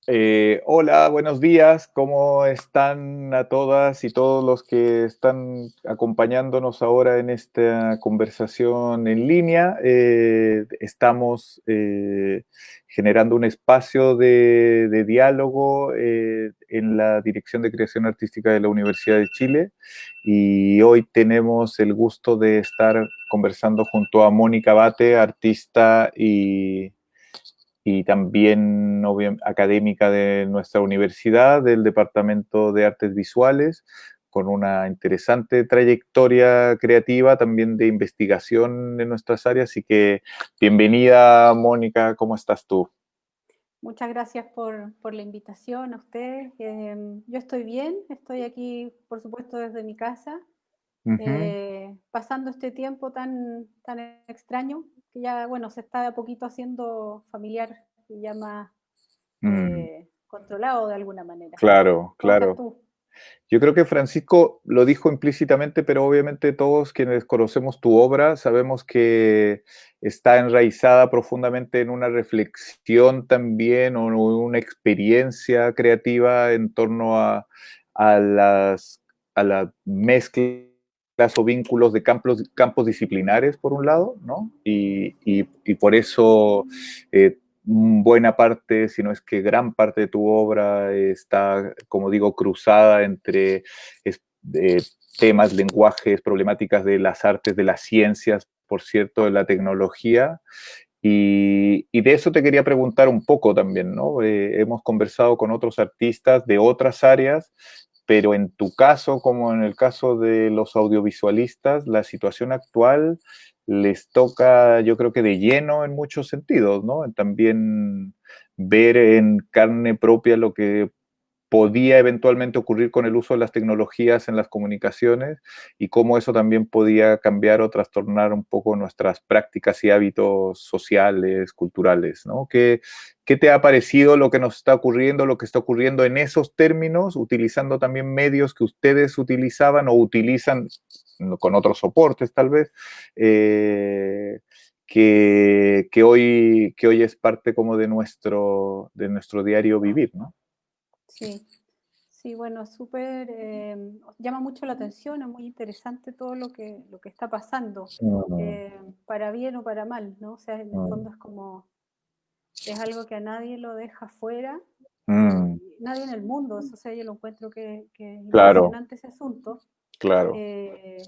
Hola, buenos días. ¿Cómo están a todas y todos los que están acompañándonos ahora en esta conversación en línea? Estamos generando un espacio de diálogo en la Dirección de Creación Artística de la Universidad de Chile y hoy tenemos el gusto de estar conversando junto a Mónica Bate, artista y también académica de nuestra universidad, del Departamento de Artes Visuales, con una interesante trayectoria creativa, también de investigación en nuestras áreas. Así que bienvenida, Mónica, ¿cómo estás tú? Muchas gracias por la invitación a ustedes. Yo estoy bien, estoy aquí, por supuesto, desde mi casa, Ujú. pasando este tiempo tan extraño, que ya, bueno, se está de a poquito haciendo familiar y ya más Mm, controlado de alguna manera. claro, ¿Cómo estás claro. tú? Yo creo que Francisco lo dijo implícitamente, pero obviamente todos quienes conocemos tu obra sabemos que está enraizada profundamente en una reflexión también o una experiencia creativa en torno a las, a la mezcla o vínculos de campos disciplinares, por un lado, ¿no? Y por eso buena parte, si no es que gran parte de tu obra está, como digo, cruzada entre es, eh, temas, lenguajes, problemáticas de las artes, de las ciencias, por cierto, de la tecnología. Y de eso te quería preguntar un poco también, ¿no? Hemos conversado con otros artistas de otras áreas, pero en tu caso, como en el caso de los audiovisualistas, la situación actual les toca, yo creo que de lleno en muchos sentidos, ¿no? También ver en carne propia lo que podía eventualmente ocurrir con el uso de las tecnologías en las comunicaciones y cómo eso también podía cambiar o trastornar un poco nuestras prácticas y hábitos sociales, culturales, ¿no? ¿Qué te ha parecido lo que nos está ocurriendo, lo que está ocurriendo en esos términos, utilizando también medios que ustedes utilizaban o utilizan con otros soportes tal vez, que hoy es parte como de nuestro diario vivir, ¿no? Sí, sí, bueno, súper, llama mucho la atención, es muy interesante todo lo que está pasando, Mm, para bien o para mal, ¿no? O sea, en el mm, fondo es como es algo que a nadie lo deja fuera, mm, nadie en el mundo, eso, o sea, yo lo encuentro que es claro, impresionante ese asunto. claro. Eh,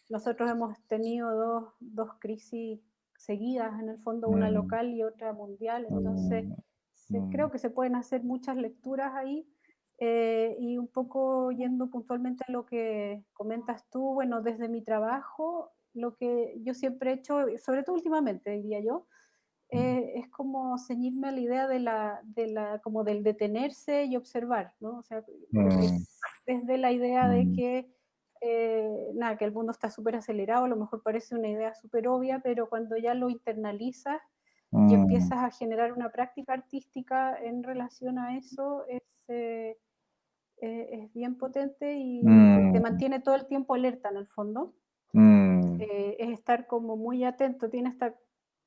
Nosotros hemos tenido dos crisis seguidas, en el fondo, una Mm, local y otra mundial, entonces mm, mm, creo que se pueden hacer muchas lecturas ahí. Y un poco yendo puntualmente a lo que comentas tú, bueno, desde mi trabajo, lo que yo siempre he hecho, sobre todo últimamente, diría yo, es como ceñirme a la idea como del detenerse y observar, ¿no? O sea, mm, es desde la idea de mm, que, nada, que el mundo está súper acelerado, a lo mejor parece una idea súper obvia, pero cuando ya lo internalizas y mm, empiezas a generar una práctica artística en relación a eso, es bien potente y te mm, mantiene todo el tiempo alerta en el fondo. mm, Es estar como muy atento, tiene esta,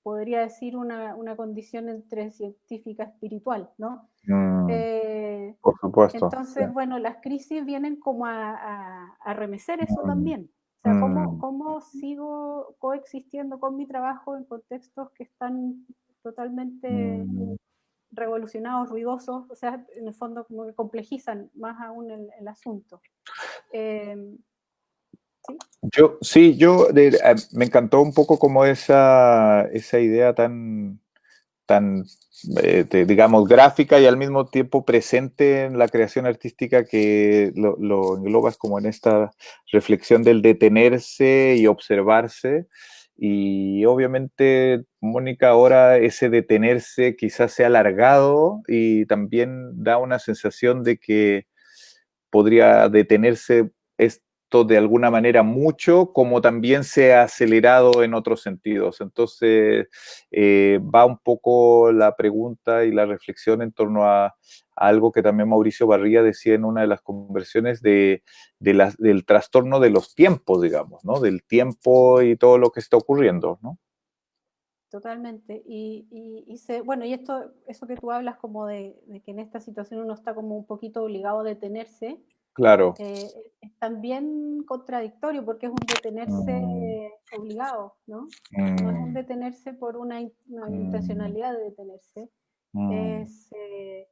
podría decir, una condición entre científica espiritual, ¿no? mm, Eh, por supuesto, sí. entonces, bueno, las crisis vienen como a remecer eso Mm, también. O sea, mm, cómo sigo coexistiendo con mi trabajo en contextos que están totalmente mm. revolucionados, ruidosos, o sea, en el fondo como que complejizan más aún el asunto. Eh, ¿Sí? Me encantó un poco como esa idea tan digamos, gráfica y al mismo tiempo presente en la creación artística que lo englobas como en esta reflexión del detenerse y observarse. Y obviamente, Mónica, ahora ese detenerse quizás sea alargado y también da una sensación de que podría detenerse esto de alguna manera mucho, como también se ha acelerado en otros sentidos. Entonces, va un poco la pregunta y la reflexión en torno a algo que también Mauricio Barría decía en una de las conversiones del trastorno de los tiempos, digamos, ¿no? Del tiempo y todo lo que está ocurriendo, ¿no? totalmente. Bueno, y eso que tú hablas como de que en esta situación uno está como un poquito obligado a detenerse, Claro. es también contradictorio porque es un detenerse Mm, obligado, ¿no? No es un mm, detenerse por una mm, intencionalidad de detenerse, mm, es, eh,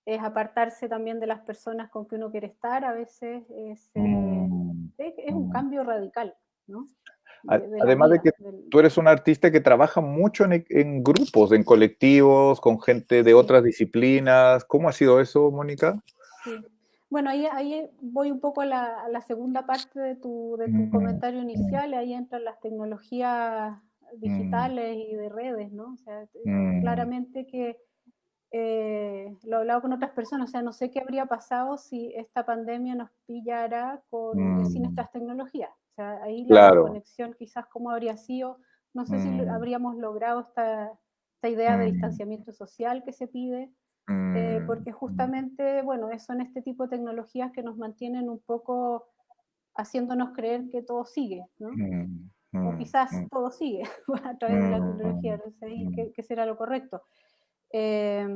es apartarse también de las personas con que uno quiere estar, a veces mm, es un mm. cambio radical, ¿no? De la Además de que vida. tú eres un artista que trabaja mucho en grupos, en colectivos, con gente de Sí, otras disciplinas. ¿Cómo ha sido eso, Mónica? sí. Bueno, ahí voy un poco a la segunda parte de tu Mm, comentario mm, inicial, ahí entran las tecnologías mm, digitales y de redes, ¿no? O sea, mm, claramente que lo he hablado con otras personas, o sea, no sé qué habría pasado si esta pandemia nos pillara sin mm. estas tecnologías. O sea, ahí la Claro. desconexión quizás cómo habría sido, no sé si Mm, habríamos logrado esta idea de mm, distanciamiento social que se pide, mm, porque justamente, bueno, son este tipo de tecnologías que nos mantienen un poco haciéndonos creer que todo sigue, ¿no? mm, O mm, quizás mm, todo sigue a través de la tecnología, mm, no sé ahí mm, qué será lo correcto. Eh,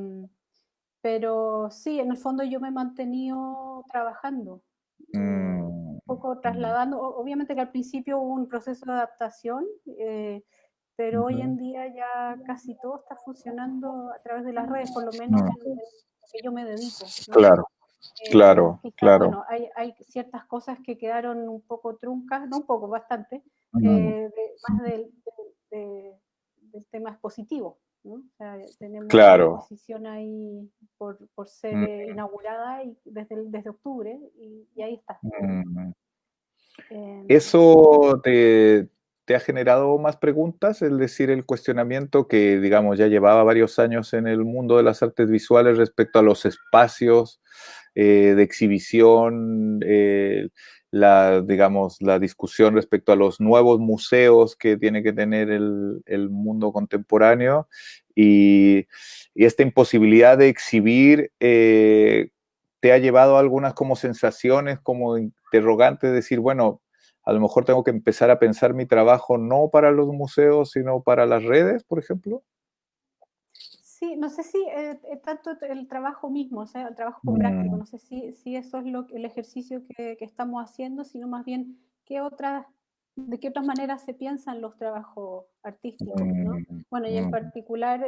pero sí, en el fondo yo me he mantenido trabajando, un mm, poco mm, trasladando, obviamente que al principio hubo un proceso de adaptación, pero hoy ujú. en día ya casi todo está funcionando a través de las redes, por lo menos en Mm, lo que yo me dedico, ¿no? claro, claro, Quizás, claro. bueno, hay ciertas cosas que quedaron un poco truncas, no un poco, bastante, Mm, más del tema expositivo, ¿no? O sea, tenemos una claro. exposición ahí por ser Mm, inaugurada y desde octubre y ahí está, ¿no? mm. Sí. ¿Eso te ha generado más preguntas? Es decir, el cuestionamiento que, digamos, ya llevaba varios años en el mundo de las artes visuales respecto a los espacios de exhibición, digamos, la discusión respecto a los nuevos museos que tiene que tener el mundo contemporáneo y, y esta imposibilidad de exhibir. ¿Te ha llevado a algunas como sensaciones, como interrogantes, decir, bueno, a lo mejor tengo que empezar a pensar mi trabajo no para los museos, sino para las redes, por ejemplo? Sí, no sé si tanto el trabajo mismo, o sea, el trabajo práctico, Mm, no sé si eso es el ejercicio que estamos haciendo, sino más bien de qué otras maneras se piensan los trabajos artísticos, ¿no? mm, Bueno, y en mm, particular,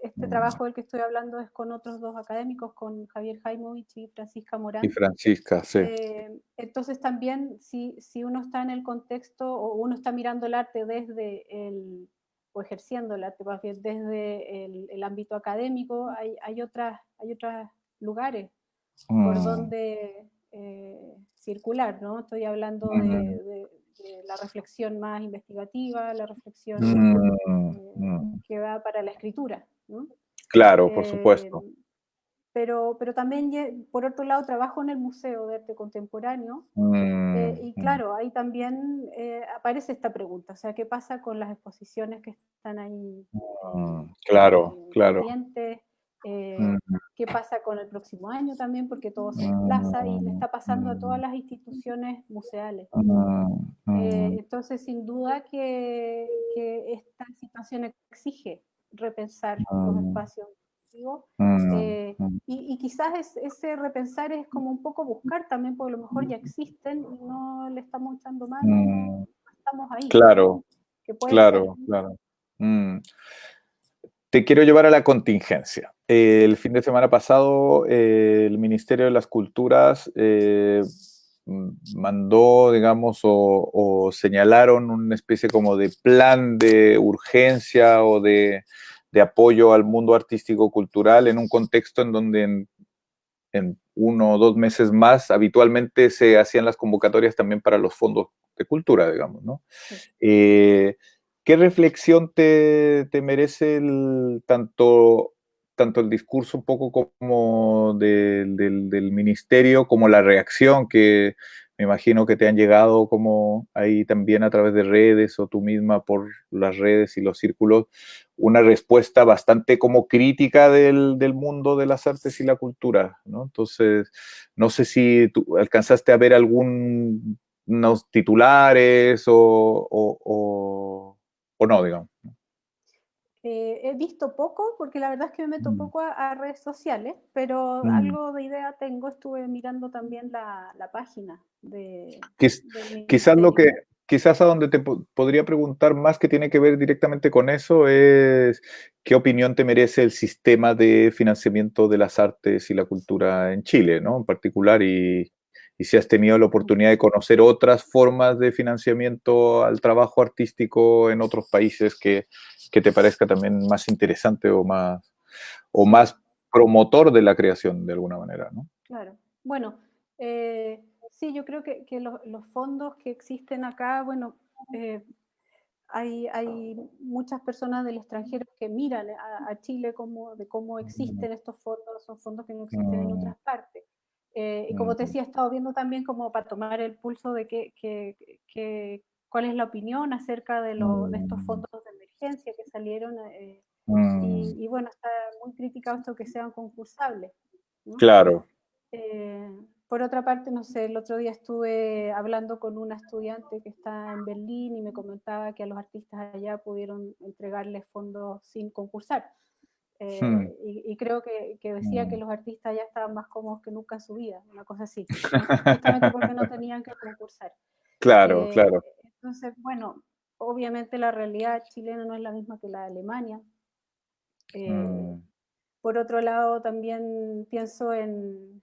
este mm. trabajo del que estoy hablando es con otros dos académicos, con Javier Jaimovich y Francisca Y Morán. Francisca, sí. Entonces también si uno está en el contexto o uno está mirando el arte o ejerciendo el arte más bien desde el ámbito académico, hay otros lugares por Mm, donde circular, ¿no? Estoy hablando mm, de la reflexión más investigativa, la reflexión mm, mm. que va para la escritura, ¿no? Claro, por Eh, supuesto. pero también, por otro lado, trabajo en el Museo de Arte Contemporáneo Mm, y mm, claro, ahí también aparece esta pregunta, o sea, ¿qué pasa con las exposiciones que están ahí claro, claro. pendientes? Mm, ¿Qué pasa con el próximo año también? Porque todo se desplaza y le mm, está pasando a todas mm, las instituciones museales. mm, mm, Entonces, sin duda que esta situación exige repensar los mm, espacios expositivos, mm, eh, mm, y quizás ese repensar es como un poco buscar también, porque a lo mejor ya existen y no le estamos echando mano, mm. no estamos ahí, Claro, que puede ser. claro, claro. Mm. Te quiero llevar a la contingencia. El fin de semana pasado, el Ministerio de las Culturas mandó, digamos, o señalaron una especie como de plan de urgencia o de apoyo al mundo artístico-cultural en un contexto en donde en 1 o 2 meses más habitualmente se hacían las convocatorias también para los fondos de cultura, digamos, ¿no? Sí. Eh, ¿Qué reflexión te merece tanto el discurso un poco como del ministerio, como la reacción que me imagino que te han llegado como ahí también a través de redes o tú misma por las redes y los círculos, una respuesta bastante como crítica del mundo de las artes y la cultura, ¿no? Entonces, no sé si tú alcanzaste a ver unos titulares o no, digamos. visto poco, porque la verdad es que me meto poco a redes sociales, pero Mm. algo de idea tengo. Estuve mirando también la página Quiz- del Quizás ministerio. quizás a donde te podría preguntar más que tiene que ver directamente con eso es qué opinión te merece el sistema de financiamiento de las artes y la cultura en Chile, ¿no? En particular, y si has tenido la oportunidad de conocer otras formas de financiamiento al trabajo artístico en otros países que te parezca también más interesante o Sí, más promotor de la creación de alguna manera, ¿no? claro. Bueno, sí, yo creo que los fondos que existen acá, bueno, eh, hay muchas personas del extranjero que miran a Chile de cómo Mm, existen estos fondos, son fondos que no existen en mm, otras partes. Y como te mm, decía, he estado viendo también como para tomar el pulso de cuál es la opinión acerca de estos mm, fondos de emergencia que salieron. mm. Y bueno, está muy criticado esto que sean concursables, ¿no? Claro. Eh, por otra parte, no sé, el otro día estuve hablando con una estudiante que está en Berlín y me comentaba que a los artistas allá pudieron entregarles fondos sin concursar. Mm, Y creo que decía que mm. los artistas ya estaban más cómodos que nunca en su vida, una cosa así, ¿no? Justamente porque no tenían que concursar. Claro, Eh, claro. entonces, bueno, obviamente la realidad chilena no es la misma que la de Alemania. Eh, Mm, por otro lado, también pienso en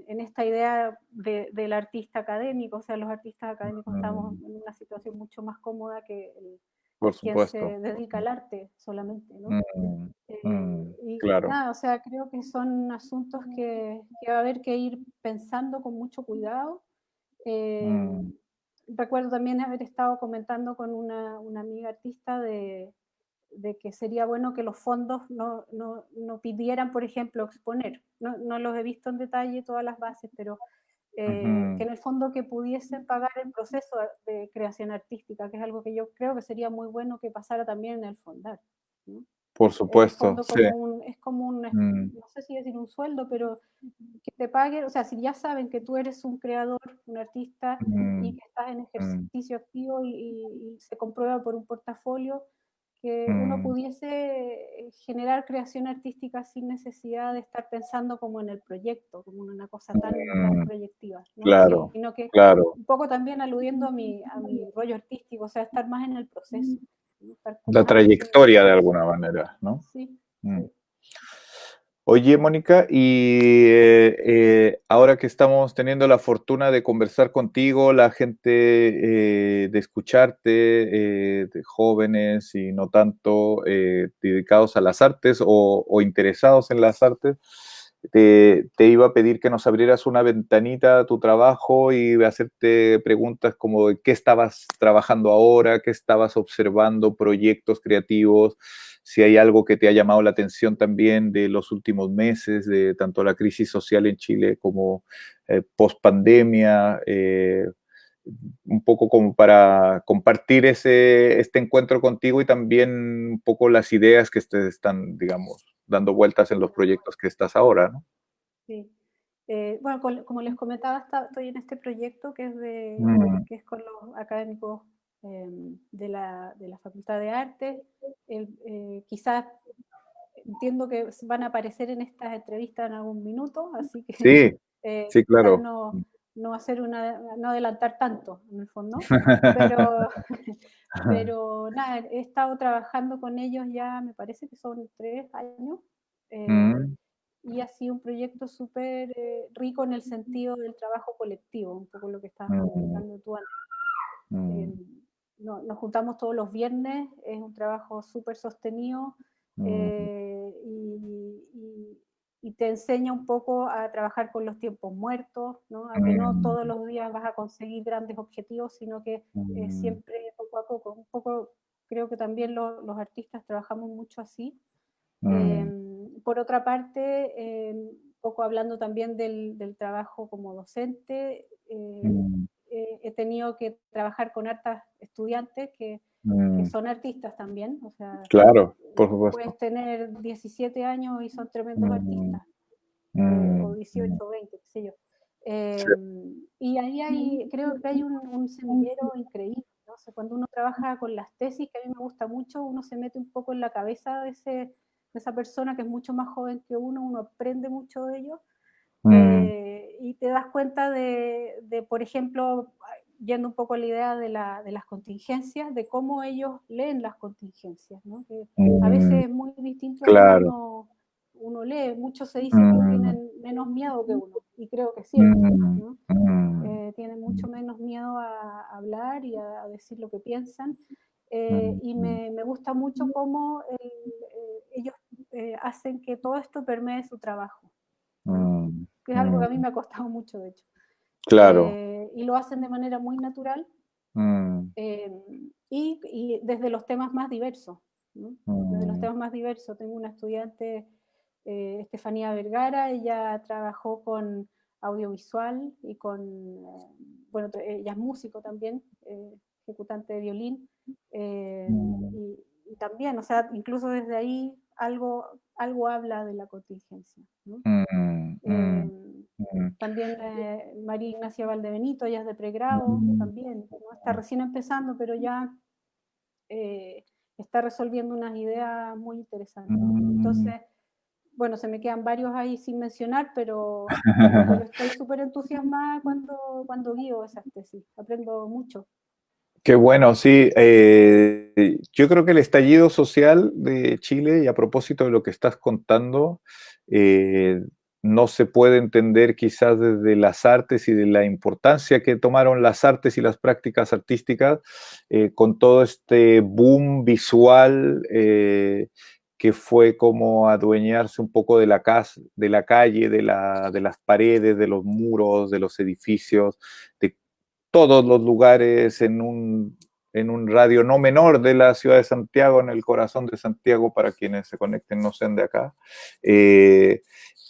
esta idea del artista académico, o sea, los artistas académicos estamos mm, en una situación mucho más cómoda que por quien se supuesto. dedica al arte solamente, ¿no? Mm, mm, Y claro. nada, o sea, creo que son asuntos que va a haber que ir pensando con mucho cuidado. Eh, Mm, recuerdo también haber estado comentando con una amiga artista de que sería bueno que los fondos no pidieran, por ejemplo, exponer. No los he visto en detalle todas las bases, pero que ujú. en el fondo que pudiesen pagar el proceso de creación artística, que es algo que yo creo que sería muy bueno que pasara también en el Fondar, ¿no? Por En el supuesto, fondo sí. es como un, Mm, no sé si decir un sueldo, pero que te paguen, o sea, si ya saben que tú eres un creador, un artista y mm, que estás en mm, ejercicio activo y se comprueba por un portafolio, que uno mm, pudiese generar creación artística sin necesidad de estar pensando como en el proyecto, como en una cosa tan mm. proyectiva, ¿no? Claro, Sino que claro. un poco también aludiendo a mi rollo artístico, o sea, estar más en el proceso, ¿no? Estar La como haciendo el trayectoria de proceso. alguna manera, ¿no? Sí, Mm. sí. Oye, Mónica, y ahora que estamos teniendo la fortuna de conversar contigo, la gente, de escucharte, de jóvenes y no tanto dedicados a las artes o interesados en las artes, te iba a pedir que nos abrieras una ventanita a tu trabajo y hacerte preguntas como de qué estabas trabajando ahora, qué estabas observando, proyectos creativos, si hay algo que te ha llamado la atención también de los últimos meses, de tanto la crisis social en Chile como post pandemia, un poco como para compartir este encuentro contigo y también un poco las ideas que te están, digamos, dando vueltas en los Ya. proyectos que estás ahora, ¿no? Sí. Bueno, como les comentaba, estoy en este proyecto Mm, que es con los académicos de la Facultad de Arte. Quizás entiendo que van a aparecer en estas entrevistas en algún minuto, así que sí, sí, quizás claro. no hacer no adelantar tanto en el fondo, pero, pero nada, he estado trabajando con ellos ya, me parece que son 3 años. eh, Mm, y ha sido un proyecto súper rico en el sentido del trabajo colectivo, un poco lo que estabas mm, comentando tú antes. Eh, mm, nos juntamos todos los viernes, es un trabajo súper sostenido mm, eh, y, y- y te enseña un poco a trabajar con los tiempos muertos, ¿no? A que no mm, todos los días vas a conseguir grandes objetivos, sino que mm, siempre poco a poco. Un poco creo que también los artistas trabajamos mucho así. mm, Por otra parte, un poco hablando también del trabajo como docente, mm. he tenido que trabajar con hartas estudiantes que Mm, son artistas también, o sea, claro, por supuesto. puedes tener 17 años y son tremendos Mm, artistas, o mm, mm. 18 o 20, qué sé yo. Sí. Y ahí creo que hay un semillero increíble, ¿no? Entonces, cuando uno trabaja con las tesis, que a mí me gusta mucho, uno se mete un poco en la cabeza de esa persona que es mucho más joven que uno aprende mucho de ellos, y te das cuenta por ejemplo, yendo un poco a la idea de las contingencias, de cómo ellos leen las contingencias, ¿no? Que a veces es muy distinto a cómo claro. uno lee. Muchos se dice que Mm, tienen menos miedo que uno, y creo que es cierto, mm, ¿no? mm, Tienen mucho menos miedo a hablar y a decir lo que piensan. Y mm, me gusta mucho cómo ellos hacen que todo esto permee su trabajo, ¿no? mm, Que es algo que mm, a mí me ha costado mucho, de hecho. claro. Y lo hacen de manera muy natural, Mm, y desde los temas más diversos, ¿no? Desde los mm, temas más diversos. Tengo una estudiante, Estefanía Vergara, ella trabajó con audiovisual y bueno, ella es músico también, ejecutante de violín, eh, mm, y también, o sea, incluso desde ahí algo habla de la contingencia, ¿no? mm, mm, mm, También María Ignacia Valdebenito, ella es de pregrado, mm, también, ¿no? Está recién empezando, pero ya eh, está resolviendo unas ideas muy interesantes. mm. Entonces, bueno, se me quedan varios ahí sin mencionar, pero estoy súper entusiasmada cuando guío esas tesis, aprendo mucho. Qué bueno, sí. Yo creo que el estallido social de Chile, y a propósito de lo que estás contando, eh, no se puede entender quizás desde las artes y de la importancia que tomaron las artes y las prácticas artísticas con todo este boom visual que fue como adueñarse un poco de la casa, de la calle, de las paredes, de los muros, de los edificios, de todos los lugares en un radio no menor de la ciudad de Santiago, en el corazón de Santiago, para quienes se conecten no sean de acá.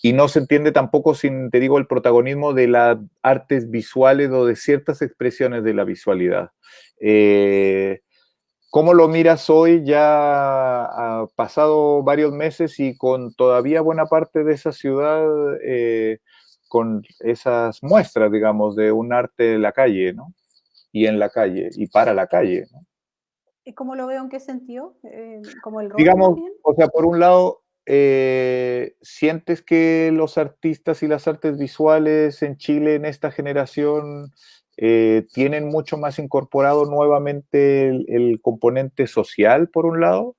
Y no se entiende tampoco sin, te digo, el protagonismo de las artes visuales o de ciertas expresiones de la visualidad. ¿Cómo lo miras hoy? Ya ha pasado varios meses y con todavía buena parte de esa ciudad con esas muestras, digamos, de un arte de la calle, ¿no? Y en la calle, y para la calle, ¿no? ¿Y cómo lo veo? ¿En qué sentido? ¿Como el rol más Digamos, bien? o sea, por un lado, ¿sientes que los artistas y las artes visuales en Chile en esta generación tienen mucho más incorporado nuevamente el componente social, por un lado?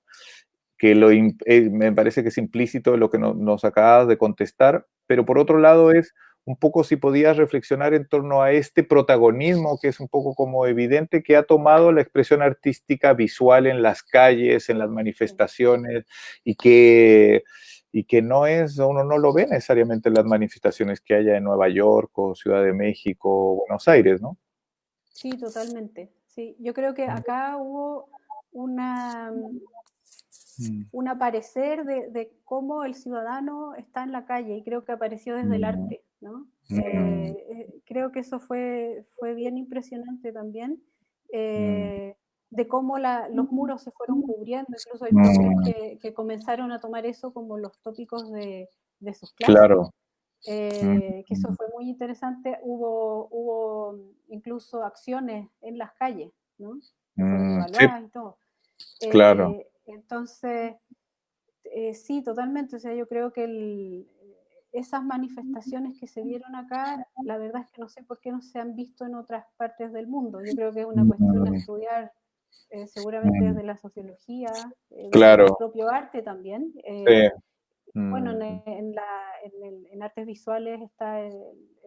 Que me parece que es implícito lo que nos acabas de contestar, pero por otro lado es un poco si podías reflexionar en torno a este protagonismo que es un poco como evidente que ha tomado la expresión artística visual en las calles, en las Sí. manifestaciones, y que no es, uno no lo ve necesariamente en las manifestaciones que haya en Nueva York o Ciudad de México o Buenos Aires, ¿no? Sí, totalmente. Sí, yo creo que acá hubo una, Mm, un aparecer de cómo el ciudadano está en la calle, y creo que apareció desde el mm, arte, ¿no? mm, Creo que eso fue bien impresionante también, mm, de cómo los muros se fueron cubriendo. Incluso hay profes mm, que comenzaron a tomar eso como los tópicos de sus clases, claro. Mm, que eso fue muy interesante. Hubo incluso acciones en las calles, ¿no? Que fueron sí, evaluadas y todo. claro. Entonces, sí, totalmente. O sea, yo creo que esas manifestaciones que se vieron acá, la verdad es que no sé por qué no se han visto en otras partes del mundo. Yo creo que es una cuestión a Mm, estudiar, seguramente mm, desde la sociología, desde el claro, propio arte también. sí. Bueno, Mm, en artes visuales está el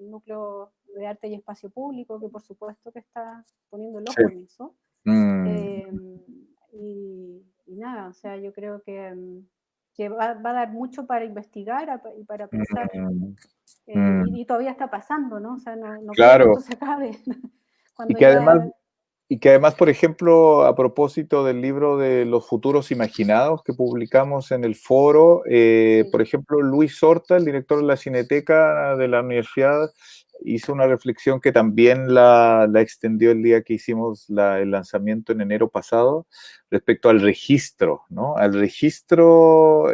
núcleo de arte y espacio público, que por supuesto que está poniendo el sí. ojo en eso. Mm, Eh, y nada, o sea, yo creo que va a dar mucho para investigar y para pensar. mm, mm, Y todavía está pasando, ¿no? O sea, no creo que claro. esto se acabe. Y Cuando que además, ya... por ejemplo, a propósito del libro de los futuros imaginados que publicamos en el foro, Sí, por ejemplo, Luis Horta, el director de la Cineteca de la universidad, hizo una reflexión que también la extendió el día que hicimos el lanzamiento en enero pasado, respecto al registro, ¿no? Al registro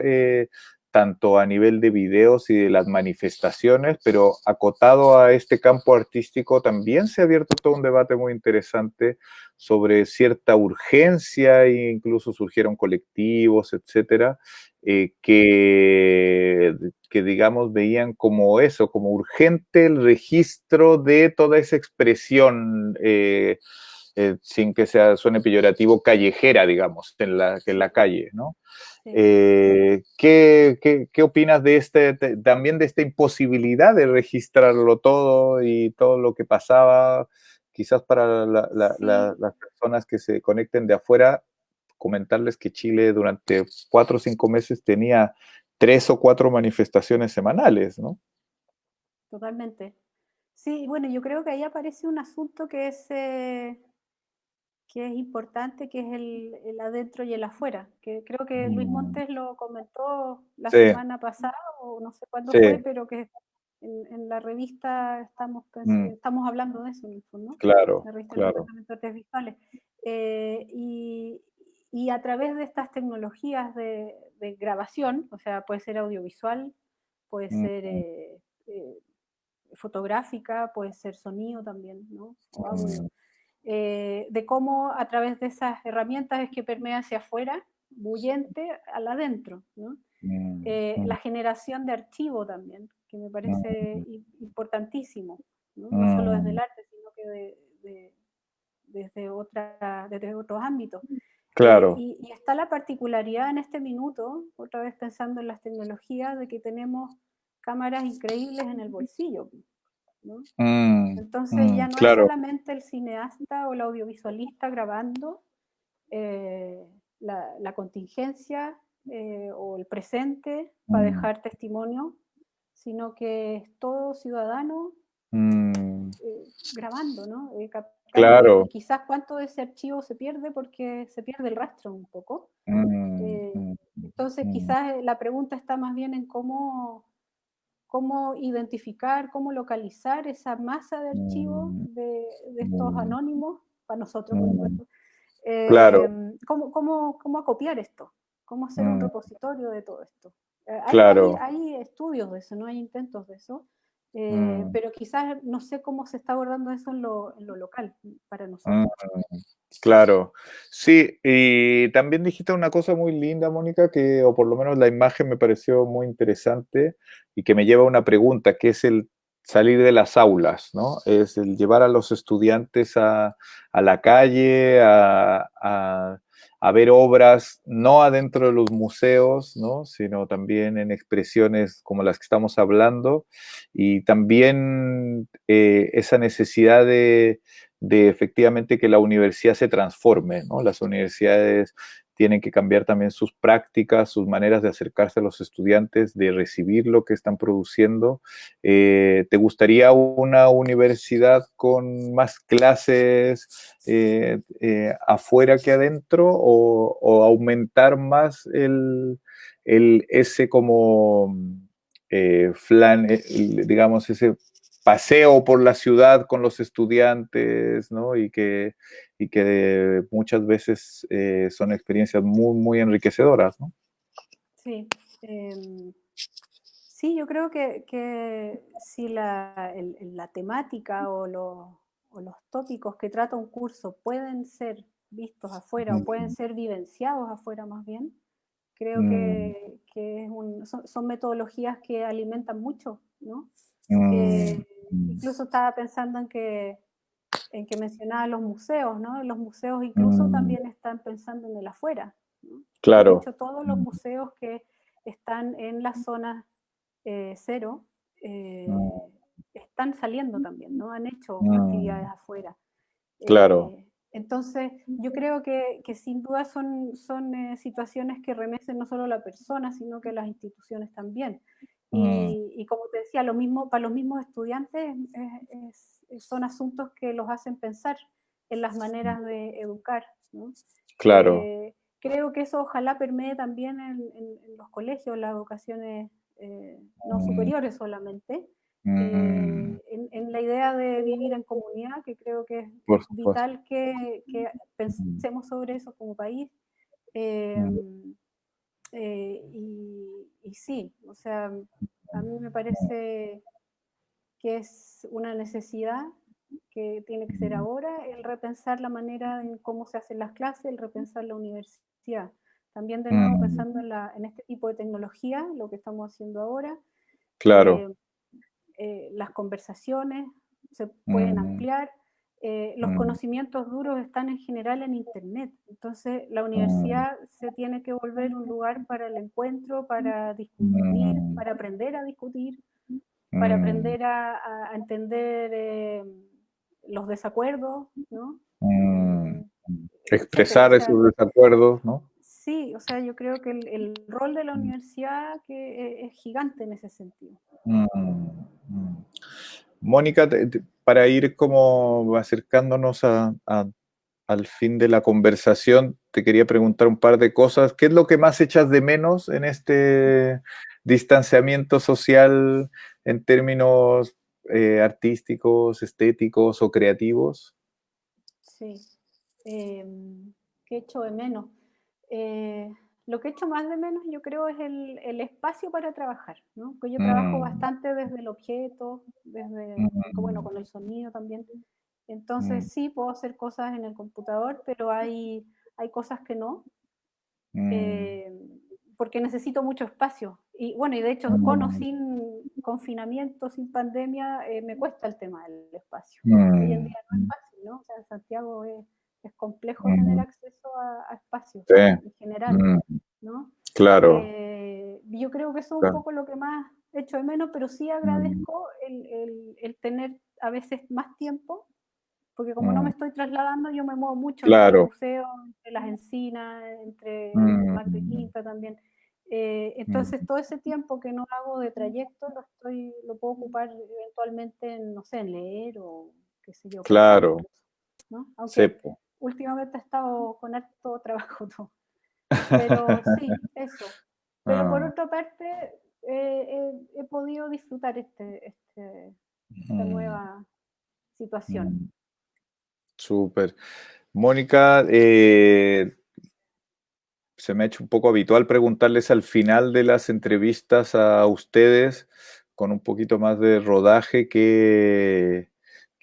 tanto a nivel de videos y de las manifestaciones, pero acotado a este campo artístico también se ha abierto todo un debate muy interesante sobre cierta urgencia e incluso surgieron colectivos, etcétera, que, digamos, veían como eso, como urgente el registro de toda esa expresión, sin que suene peyorativo, callejera, digamos, en la calle, ¿no? Sí. ¿Qué opinas de también de esta imposibilidad de registrarlo todo y todo lo que pasaba? Quizás para Sí, las personas que se conecten de afuera, comentarles que Chile durante 4 o 5 meses tenía 3 o 4 manifestaciones semanales, ¿no? totalmente. Sí, bueno, yo creo que ahí aparece un asunto que es importante, que es el adentro y el afuera, que creo que Luis Mm, Montes lo comentó la sí, semana pasada, o no sé cuándo sí, fue, pero que en la revista mm, estamos hablando de eso, en el fondo, claro, la revista del claro. Departamento de Artes Visuales. Eh, y, y a través de estas tecnologías de grabación, o sea, puede ser audiovisual, puede Mm, ser fotográfica, puede ser sonido también, ¿no? O audio, mm, de cómo a través de esas herramientas es que permea hacia afuera, bullente, al adentro, ¿no? mm, mm, La generación de archivo también, que me parece mm, importantísimo, ¿no? No solo desde mm, el arte, sino que desde otros ámbitos. claro. Y está la particularidad en este minuto, otra vez pensando en las tecnologías, de que tenemos cámaras increíbles en el bolsillo, ¿no? Mm, Entonces mm, ya no es claro. solamente el cineasta o el audiovisualista grabando eh, la contingencia o el presente para Mm, dejar testimonio, sino que es todo ciudadano mm, grabando, ¿no? Captando, y claro. quizás cuánto de ese archivo se pierde porque se pierde el rastro un poco. Mm, Eh, mm, entonces mm, quizás la pregunta está más bien en cómo identificar, cómo localizar esa masa de archivos mm, de estos mm, anónimos, para nosotros, por mm, supuesto. claro, ¿Cómo acopiar esto? ¿Cómo hacer un mm, repositorio de todo esto? claro. Hay estudios de eso, no hay intentos de eso, Mm, pero quizás no sé cómo se está abordando eso en lo local para mm, nosotros. claro. Sí, y también dijiste una cosa muy linda, Mónica, que, o por lo menos la imagen me pareció muy interesante y que me lleva a una pregunta, que es el salir de las aulas, ¿no? Es el llevar a los estudiantes a la calle, a ver obras, no adentro de los museos, ¿no? Sino también en expresiones como las que estamos hablando, y también esa necesidad de efectivamente que la universidad se transforme, ¿no? Las universidades tienen que cambiar también sus prácticas, sus maneras de acercarse a los estudiantes, de recibir lo que están produciendo. ¿Te gustaría una universidad con más clases afuera que adentro o aumentar más ese como flan, digamos, ese paseo por la ciudad con los estudiantes, ¿no? Y que muchas veces son experiencias muy, muy enriquecedoras, ¿no? Sí, sí, yo creo que si la temática o los tópicos que trata un curso pueden ser vistos afuera o pueden Mm, ser vivenciados afuera más bien, creo mm, que son metodologías que alimentan mucho, ¿no? mm, Eh, mm, incluso estaba pensando en que mencionaba los museos, ¿no? Los museos incluso mm, también están pensando en el afuera, ¿no? De claro. hecho, todos los Mm, museos que están en las zonas cero mm, están saliendo también, ¿no? Han hecho actividades mm, afuera. claro. Entonces, yo creo que sin duda son situaciones que remecen no solo a la persona, sino que a las instituciones también. Mm, Y como te decía, lo mismo, para los mismos estudiantes son asuntos que los hacen pensar en las maneras de educar, ¿no? claro. Creo que eso ojalá permee también en los colegios, las educaciones no Mm, superiores solamente, mm, en la idea de vivir en comunidad, que creo que es por supuesto. vital que Mm, pensemos sobre eso como país. mm, Eh, y sí, o sea, a mí me parece que es una necesidad que tiene que ser ahora el repensar la manera en cómo se hacen las clases, el repensar la universidad. También de nuevo Mm, pensando en este tipo de tecnología, lo que estamos haciendo ahora, claro. eh, las conversaciones se pueden Mm, ampliar, los mm, conocimientos duros están en general en Internet, entonces la mm, universidad se tiene que volver un lugar para el encuentro, para discutir, mm, para aprender a discutir, para mm, aprender a entender los desacuerdos, ¿no? mm. Etcétera. O Expresar sea, esos desacuerdos, ¿no? sí, o sea, yo creo que el rol de la universidad que es gigante en ese sentido. Mm, mm. Mónica, para ir como acercándonos al fin de la conversación, te quería preguntar un par de cosas. ¿Qué es lo que más echas de menos en este distanciamiento social en términos artísticos, estéticos o creativos? Sí. Eh, ¿Qué echo de menos? Eh, lo que echo más de menos yo creo es el espacio para trabajar, ¿no? Porque yo trabajo Mm, bastante desde el objeto, desde, bueno, mm, con el sonido también. mm, Entonces sí, puedo hacer cosas en el computador, pero hay cosas que no, mm, eh, porque necesito mucho espacio. Y bueno, y de hecho, con o mm, sin confinamiento, sin pandemia, me cuesta el tema del espacio. Hoy en mm, día no es fácil, ¿no? O sea, en Santiago es complejo tener mm, acceso a espacios sí, en general, mm, ¿no? claro, Yo creo que eso es un claro. poco lo que más echo de menos, pero sí Mm, agradezco el tener a veces más tiempo porque como no me mm, estoy trasladando, yo me muevo mucho entre el claro. museo, entre las encinas, entre el Mar de Mm, Quinta también. mm, Entonces, todo ese tiempo que no hago de trayecto lo puedo ocupar eventualmente en, no sé, en leer o, qué sé yo, pensar claro, incluso, ¿no? Aunque sepo. últimamente he estado con harto trabajo todo. Pero sí, eso. Pero por Ah, otra parte, he podido disfrutar esta mm, nueva situación. mm, súper. Mónica, se me ha hecho un poco habitual preguntarles al final de las entrevistas a ustedes, con un poquito más de rodaje, qué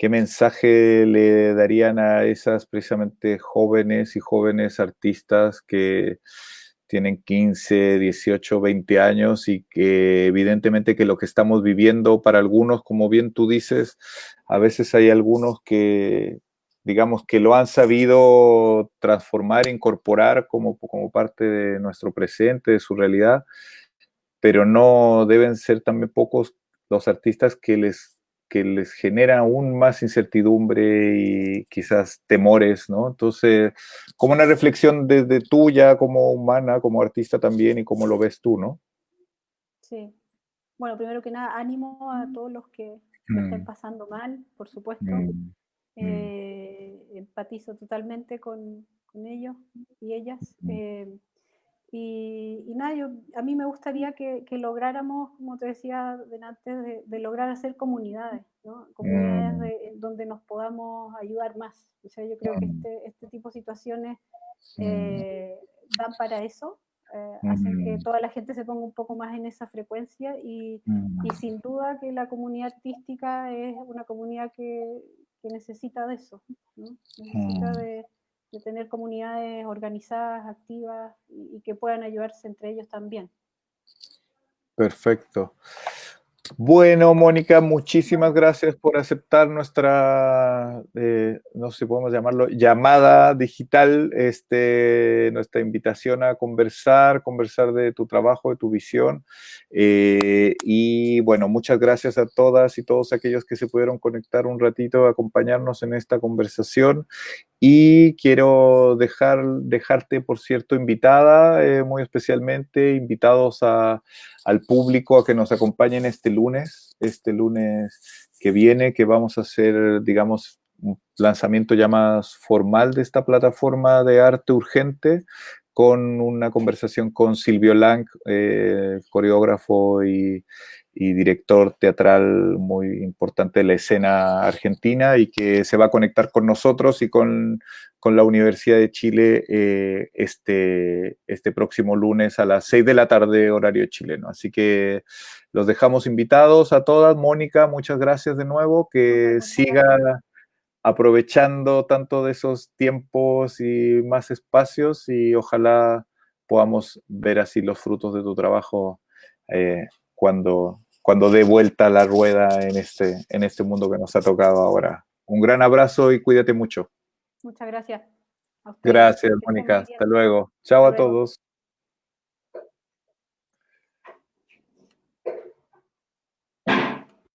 mensaje le darían a esas precisamente jóvenes y jóvenes artistas que tienen 15, 18, 20 años y que evidentemente que lo que estamos viviendo para algunos, como bien tú dices, a veces hay algunos que digamos que lo han sabido transformar, incorporar como parte de nuestro presente, de su realidad, pero no deben ser también pocos los artistas que les genera aún más incertidumbre y quizás temores, ¿no? Entonces, como una reflexión desde tuya como humana, como artista también y cómo lo ves tú, ¿no? Sí. Bueno, primero que nada, ánimo a todos los que lo estén Mm, pasando mal, por supuesto. mm, mm, Empatizo totalmente con ellos y ellas. mm, Y nada, a mí me gustaría que lográramos, como te decía delante, de lograr hacer comunidades, ¿no? Comunidades mm, donde nos podamos ayudar más. O sea, yo creo que mm, este tipo de situaciones mm, dan para eso, hacen que mm, toda la gente se ponga un poco más en esa frecuencia y mm, sin duda que la comunidad artística es una comunidad que necesita de eso, ¿no? Necesita mm. de tener comunidades organizadas, activas y que puedan ayudarse entre ellos también. Perfecto. Bueno, Mónica, muchísimas Bueno, gracias por aceptar nuestra, no sé si podemos llamarlo, llamada digital, nuestra invitación a conversar de tu trabajo, de tu visión. Y bueno, muchas gracias a todas y todos aquellos que se pudieron conectar un ratito a acompañarnos en esta conversación. Y quiero dejarte, por cierto, invitada, muy especialmente, invitados al público a que nos acompañen este lunes que viene, que vamos a hacer, digamos, un lanzamiento ya más formal de esta plataforma de arte urgente, con una conversación con Silvio Lang, coreógrafo y director teatral muy importante de la escena argentina y que se va a conectar con nosotros y con la Universidad de Chile este próximo lunes a las 6 de la tarde, horario chileno. Así que los dejamos invitados a todas. Mónica, muchas gracias de nuevo. Que siga aprovechando tanto de esos tiempos y más espacios y ojalá podamos ver así los frutos de tu trabajo cuando dé vuelta la rueda en este mundo que nos ha tocado ahora. Un gran abrazo y cuídate mucho. Muchas gracias a ustedes. Gracias, Que estén Mónica. muy Hasta bien. luego. Chao Hasta a luego. todos.